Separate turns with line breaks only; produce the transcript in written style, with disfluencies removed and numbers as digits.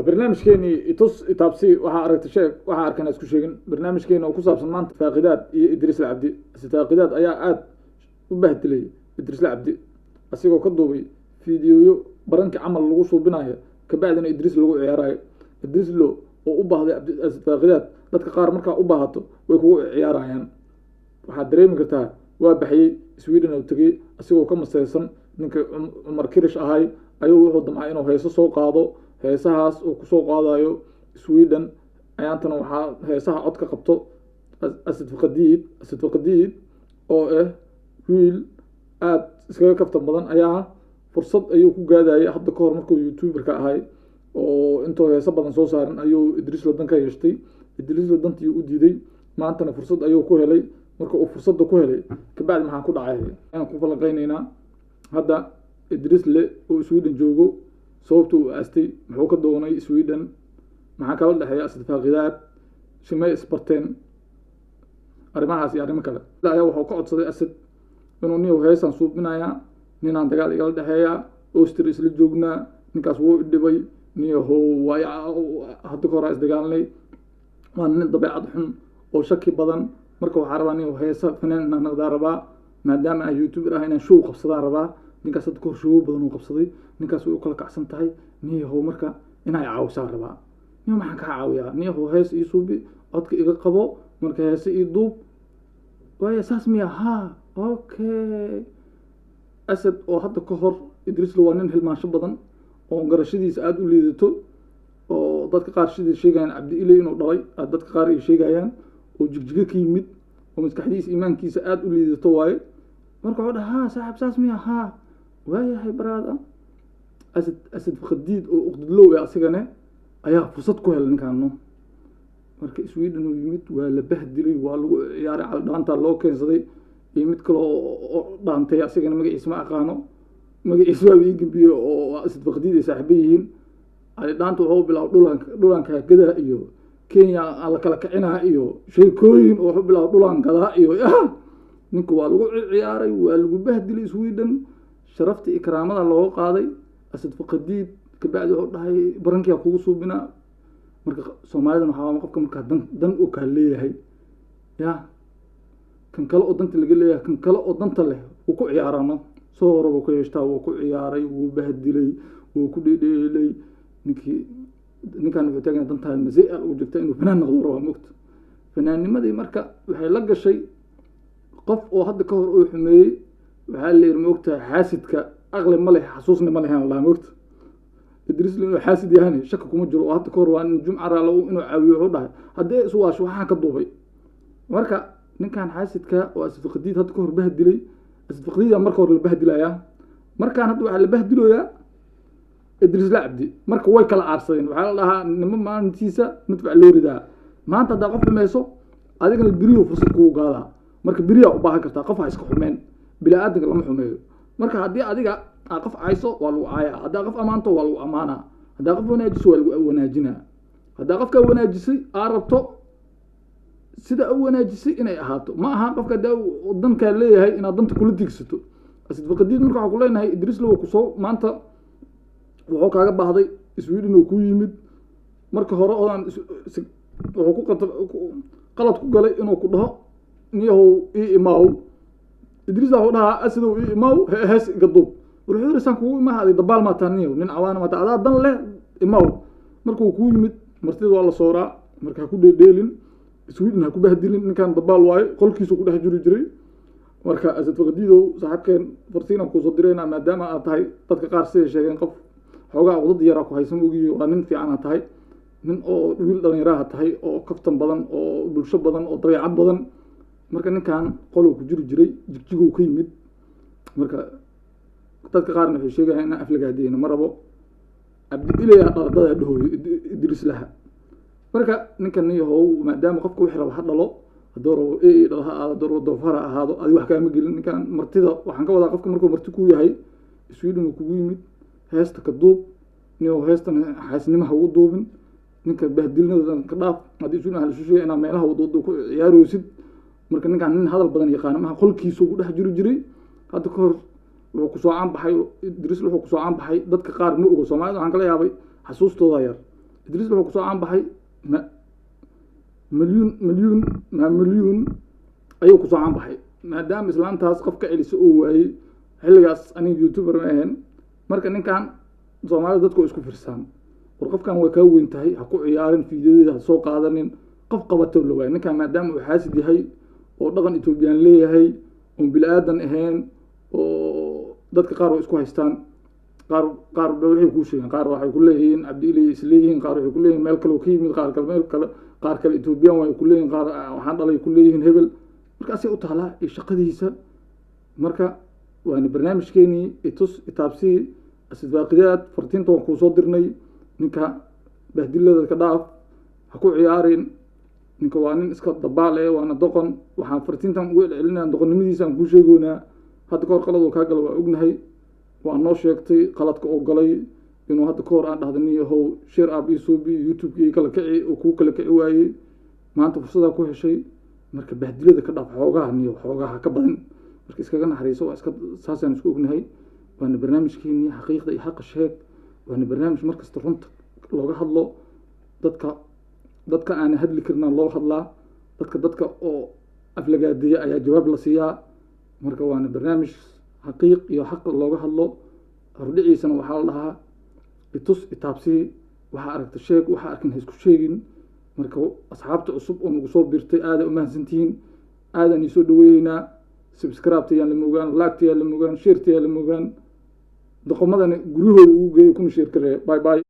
barnaamijkeeni itus itaabsi waxaa aragtay sheeg waxaa arkana isku sheegin barnaamijkeena oo ku saabsan maanta faaqidaad iyo Idris Cabdi faaqidaad ayaa aad u bahdilay Idris Cabdi asigoo ka duubay fiidiyoyo baranka camal lagu suubinayo ka bacdina Idris lagu ciyaarayo Idris oo u baahday faaqidaad dadka qaar markaa u baahato way kugu ciyaarayaan waxaa dareemi kartaa waa baxay Sweden oo tagay asigoo ka masaysan ninka Umar Kirish ahay ayuu wuxuu damcay inuu heeso soo qaado heesahaas oo ku soo qaadayo Sweden ayaantana waxaa heesaha cod ka qabto Asad Faqadiid oo wiil aad iskaga kaftan badan ayaa fursad ayuu ku gaadayay hadda ka hor markuu YouTuber-ka ahay oo intuu heeso badan soo saaran ayuu Idris Ladan ka yeeshtay Idris Ladantii u diiday maantana fursad ayuu ku helay marka uu fursadda ku helay ka bacdi maxaa ku dhacay aan ku falaqaynaynaa hadda Idris oo Sweden joogo sababtu uu aastay muxuu ka doonay Sweden maxaa kala dhaxeeya Asad Faqadiid shimay isbarteen arrimahaas iyo arrimo kale ayaa wuxuu ka codsaday Asad inuu niyo heesan suubinaya ninaan dagaal igala dhaxeeya Austria isla joognaa ninkaas wuu dhibay niyo way hadda ka hor is dagaalnay waa nin dabeecad xun oo shaki badan marka waxaa rabaa niyo heesa fanaan naqdaa rabaa maadaama aan YouTuber ah inaan show qabsadaan rabaa ninkaas hadda ka hor show badan uu qabsaday ninkaas way u kala kacsan tahay niyo marka inay caawisaa rabaa niyo maxaan ka caawiyaa niyo hees ii suubi codka iga qabo marka heesa ii duub way saas miya ha okay Asad oo hadda ka hor Idris waa nin hilmaansho badan oo garashadiisa aad u liidato oo dadka qaar sidii sheegayaan Cabdi Ilay inuu dhalay dadka qaar ay sheegayaan oo jigjiga ka yimid oo maskaxdiisa iimaankiisa aad u liidato waaye marka wuxuu dhahaa saaxib saas miya ha waayahay baraada Asad Faqadiid oo uqdadlow asigana ayaa fursad ku helay ninkaano marka Sweden uu yimid waa la bahdilay waa lagu ciyaaray caldaanta loo keensaday iyo mid kale oo dhaantay asigana magaciisa ma aqaano magaciisa waa ii gambiyo oo Asad Faqadiid ay saaxiib yihiin ay dhaanta wuxuu bilaw dhulanka gada iyo Kenya ala kala kicinaha iyo sheekooyin oo wuxuu bilaw dhulan gada iyo ninku waa lagu ciyaaray waa lagu bahdilay Sweden sharaftii ikraamada loo qaaday Asad Faqadiid ka bacdi wuxuu dhahay barankiya kugu suubina marka Soomaalidan waxa qofka marka dan uu ka leeyahay kan kale oo danta laga leeyahay kan kale oo danta leh uu ku ciyaarano soo rabo ku yeeshtaa uu ku ciyaaray uu bahdilay uu ku dheedheelay ninkan wuxuu taagay danta mas'aal uu joogta inuu fanaan noqdo rabo moogta fanaanimadii marka waxay la gashay qof oo hadda ka hor uu xumeeyay waxa la yiri moogta xaasidka aqli ma leh xasuusna ma leh la moogta Idris inuu xaasid yahay shaka kuma jiro oo hadda ka hor waa Jumca raalo inuu caawiyo wuxuu dhahay hadee su'aashu waxaan ka duubay marka ninkan xaasidka oo Asad Faqadiid hadda ka hor bahdilay Asad Faqadiid marka hor la bahdilaya markaan hadda waxa la bahdilooyaa Idris Cabdi marka way kala aarsadeen waxa la dhahaa nima maalintiisa midfac loo ridaa maanta hada qof xumeeso adigana biriyo fursad ku gaada marka biriya u baahan kartaa qof iska xumeen bila aadka lama xumeeyo marka hadii adiga qof ayso waa lagu aaya hada qof amaanto waa lagu amaana hada qof wanaajiso waa lagu wanaajina hada qofka wanaajisay arabto sida uu wanaajisay inay ahaato ma aha qofka danka leeyahay inaad danta kula digsato Asad Faqadiid marka waxa ku leenahay Idris ku soo maanta wuxuu kaaga baahday Sweden oo ku yimid marka hore oo aan wuxuu ku qalad ku galay inuu ku dhaho niyahow ii imaaw Idris wuxuu dhahaa Asad ii imaaw hees gadub wuxuu yiri kugu imaaday dabaal ma taaniyo nin cawaana ma taada dan leh imaaw markuu ku yimid martida waa la sooraa marka ku dheedeelin Sweden ha ku bahdilin ninkan dabaal waaye qolkiisu ku dhex jiray marka Asad Faqadiid saaxiibkeen farsiina ku soo direena maadaama aad tahay dadka qaar si sheegeen qof xoogaa wadada yara ku haysan ogiyo waa nin fiican tahay nin oo wiil dhalinyaro tahay oo kaftan badan oo bulsho badan oo dabeecad badan marka ninkan qolku ku jiray jigjigu ka yimid marka dadka qaarna waxay sheegayaan in aflagaadeena marabo Cabdi Ilay dhardada dhahooyo Idris laha marka ninkan niyahow maadaama qofku wixii rabo hadalo dooro dhalaha dooro doofara ahaado adi wax ka ma gelin ninkan martida waxaan ka wadaa qofka markuu marti ku yahay Sweden uu kugu yimid heesta ka duub niyo heestan xaasnimaha ugu duubin ninka bahdilnada ka dhaaf hadii Sweden hal shisheey ina meelaha wadoodo ku ciyaaroosid marka ninkan nin hadal badan yaqaan ma qolkiisu ku dhex jiray hadda ka hor wuxuu ku soo caan baxay Idris wuxuu ku soo caan baxay dadka qaar ma ogo Soomaalida waxaan kala yaabay xasuustooda yar idriis wuxuu kusoo caan baxay milyuun ayuu kusoo caan baxay maadaama islaantaas qof ka celisa oo waayey xilligaas aniga youtuber ma ahayn marka ninkan soomaalida dadku isku firsaan war qofkan waa kaa weyn tahay ha ku ciyaarin fiidiyodeeda ha soo qaadanin qof qabato la waayay ninkan maadaama uu xaasid yahay oo dhaqan etoobiyaan leeyahay oon bilaadan ahayn oo dadka qaar way isku haystaan qaar ba waxay kuu sheegeen qaar waxay ku leeyihiin cabdi ilay isleeyihiin qaar waxay ku leeyihiin meel kale oo ka yimid qaar kale etoobiyaan way ku leeyihiin qaar waxaan dhalay ku leeyihiin hebel markaasay u taalaa iyo shaqadiisa marka waana barnaamijkeenii itus itaabsii asfaaqidaad fartiinta waan kuu soo dirnay ninka bahdilada ka dhaaf ha ku ciyaarin ninka waa nin iska dabaal waana doqon waxaan fartiintan ugu celcelinaa doqonnimadiisa aan kuu sheegoynaa hadda kahor qalad oo kaa gala waa ognahay waa noo sheegtay qaladka oo galay inuu hadda kahor aan dhahda nin yahow share app isuubi youtube-kii kala kici oo kuu kala kici waayey maanta fursadaa ku heshay marka bahdilada ka dhaaf xoogaha niyo xoogaha ka badan marka iskaga naxariiso waa iska saasaan isku ognahay waana barnaamijkeenii xaqiiqda iyo xaqa sheeg waana barnaamij markasta runta looga hadlo dadka aan hadli karnaa loo hadlaa dadka oo aflagaadeeya ayaa jawaab la siiyaa marka waana barnaamij xaqiiq iyo xaq looga hadlo hordhiciisana waxaa la dhahaa itus itaabsii waxaa aragta sheeg waxaa arkin ha isku sheegin marka asxaabta cusub oo nagu soo birtay aada u mahadsantihiin aadaan iisoo dhaweeyeynaa subscribe-ta yaan la moogaan like-ta yaan la moogaan share-ta yaan la moogaan doqomadana guryahooda ugu geeyo kuna sheer karee bye bye